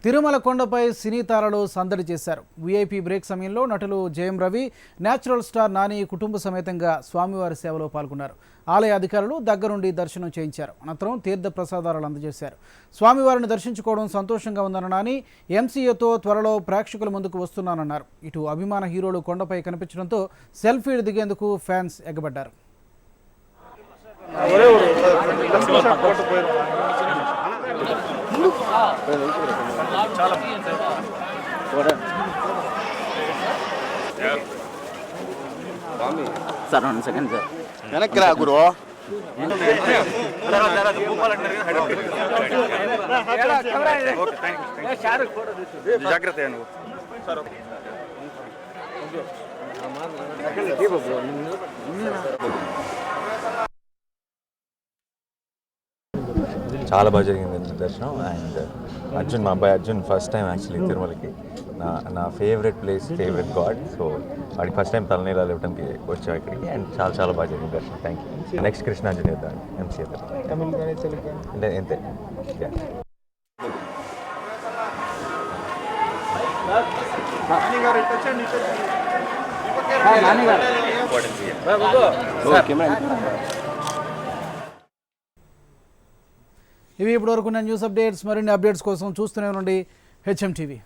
తిరుమల కొండపై సినీ తారలు సందడి చేశారు. వీఐపీ బ్రేక్ సమయంలో నటులు జయం రవి, న్యాచురల్ స్టార్ నాని కుటుంబ సమేతంగా స్వామివారి సేవలో పాల్గొన్నారు. ఆలయ అధికారులు దగ్గరుండి దర్శనం చేయించారు. అనంతరం తీర్థ ప్రసాదాలు అందజేశారు. స్వామివారిని దర్శించుకోవడం సంతోషంగా ఉందన్న నాని ఎంసీఏతో త్వరలో ప్రేక్షకుల ముందుకు వస్తున్నానన్నారు. ఇటు అభిమాన హీరోలు కొండపై కనిపించడంతో సెల్ఫీలు దిగేందుకు ఫ్యాన్స్ ఎగబడ్డారు. సార్ 1 సెకండ్ సార్ వెనక్కి రా గురు. జాగ్రత్త. చాలా బాగా జరిగింది దర్శనం. అండ్ అర్జున్, మా అబ్బాయి అర్జున్ ఫస్ట్ టైం యాక్చువల్లీ తిరుమలకి. నా favourite place, favourite God. So వాడికి ఫస్ట్ టైం తలనీలాలు ఇవ్వడానికి వచ్చాం ఇక్కడికి. అండ్ చాలా బాగా జరిగింది దర్శనం. Thank you. నెక్స్ట్ కృష్ణాంజనేయ ఎంసీఏ అంటే అంతే. ఇవి ఇప్పటివరకు న్యూస్ అప్డేట్స్. మరిన్ని అప్డేట్స్ కోసం చూస్తూనే ఉండండి హెచ్ఎం టీవీ.